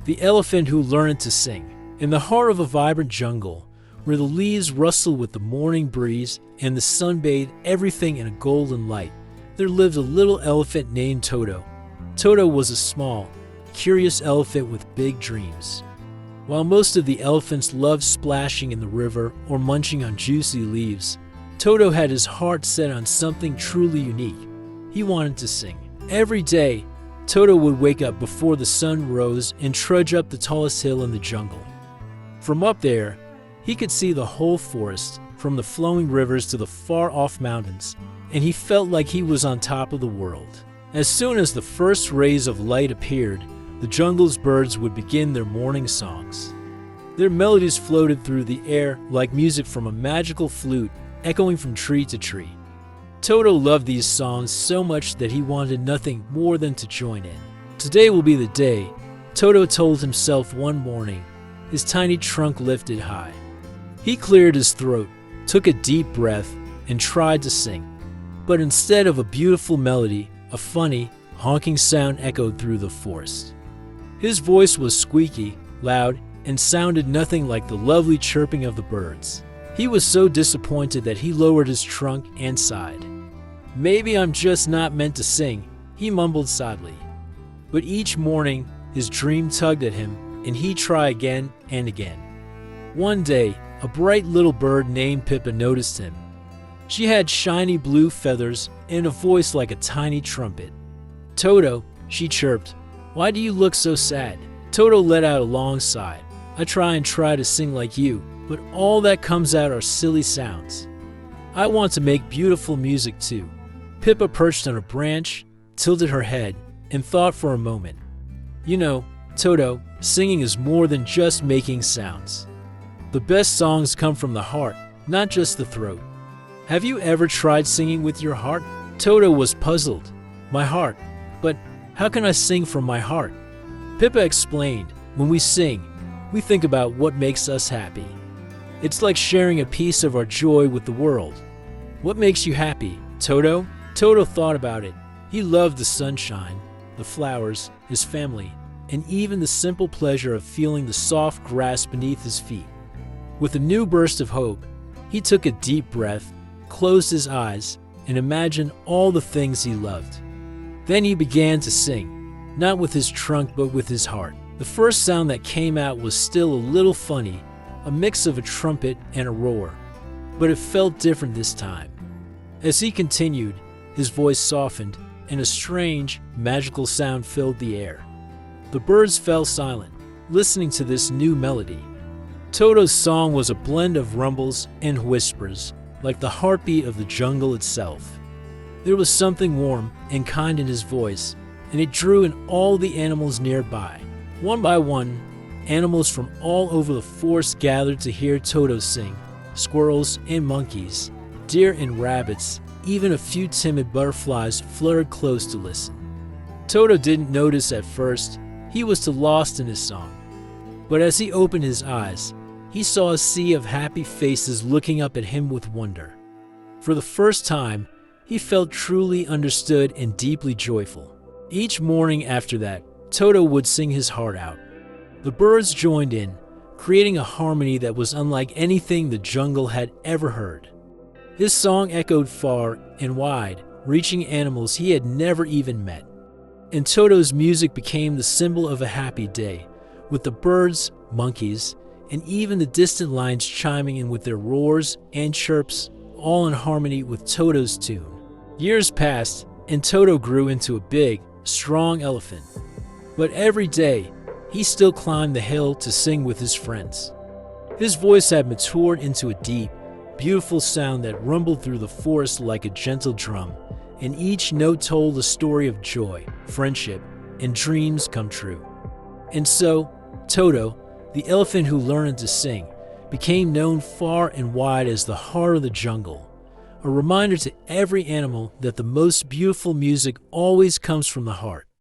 The elephant who learned to sing. In the heart of a vibrant jungle, where the leaves rustle with the morning breeze and the sun bathed everything in a golden light, there lived a little elephant named Toto. Toto was a small, curious elephant with big dreams. While most of the elephants loved splashing in the river or munching on juicy leaves, Toto had his heart set on something truly unique. He wanted to sing. Every day, Toto would wake up before the sun rose and trudge up the tallest hill in the jungle. From up there, he could see the whole forest, from the flowing rivers to the far-off mountains, and he felt like he was on top of the world. As soon as the first rays of light appeared, the jungle's birds would begin their morning songs. Their melodies floated through the air like music from a magical flute, echoing from tree to tree. Toto loved these songs so much that he wanted nothing more than to join in. Today will be the day, Toto told himself one morning, his tiny trunk lifted high. He cleared his throat, took a deep breath, and tried to sing. But instead of a beautiful melody, a funny, honking sound echoed through the forest. His voice was squeaky, loud, and sounded nothing like the lovely chirping of the birds. He was so disappointed that he lowered his trunk and sighed. "Maybe I'm just not meant to sing," he mumbled sadly. But each morning, his dream tugged at him, and he tried again and again. One day, a bright little bird named Pippa noticed him. She had shiny blue feathers and a voice like a tiny trumpet. "Toto," she chirped, "why do you look so sad?" Toto let out a long sigh. "I try to sing like you, but all that comes out are silly sounds. I want to make beautiful music too." Pippa perched on a branch, tilted her head, and thought for a moment. "You know, Toto, singing is more than just making sounds. The best songs come from the heart, not just the throat. Have you ever tried singing with your heart?" Toto was puzzled. "My heart? But how can I sing from my heart?" Pippa explained, "When we sing, we think about what makes us happy. It's like sharing a piece of our joy with the world." "What makes you happy, Toto?" Toto thought about it. He loved the sunshine, the flowers, his family, and even the simple pleasure of feeling the soft grass beneath his feet. With a new burst of hope, he took a deep breath, closed his eyes, and imagined all the things he loved. Then he began to sing, not with his trunk but with his heart. The first sound that came out was still a little funny, a mix of a trumpet and a roar, but it felt different this time. As he continued, his voice softened, and a strange, magical sound filled the air. The birds fell silent, listening to this new melody. Toto's song was a blend of rumbles and whispers, like the heartbeat of the jungle itself. There was something warm and kind in his voice, and it drew in all the animals nearby. One by one, animals from all over the forest gathered to hear Toto sing. Squirrels and monkeys, deer and rabbits, even a few timid butterflies fluttered close to listen. Toto didn't notice at first. He was too lost in his song. But as he opened his eyes, he saw a sea of happy faces looking up at him with wonder. For the first time, he felt truly understood and deeply joyful. Each morning after that, Toto would sing his heart out. The birds joined in, creating a harmony that was unlike anything the jungle had ever heard. His song echoed far and wide, reaching animals he had never even met. And Toto's music became the symbol of a happy day, with the birds, monkeys, and even the distant lions chiming in with their roars and chirps, all in harmony with Toto's tune. Years passed, and Toto grew into a big, strong elephant. But every day, he still climbed the hill to sing with his friends. His voice had matured into a deep, beautiful sound that rumbled through the forest like a gentle drum, and each note told a story of joy, friendship, and dreams come true. And so, Toto, the elephant who learned to sing, became known far and wide as the heart of the jungle, a reminder to every animal that the most beautiful music always comes from the heart.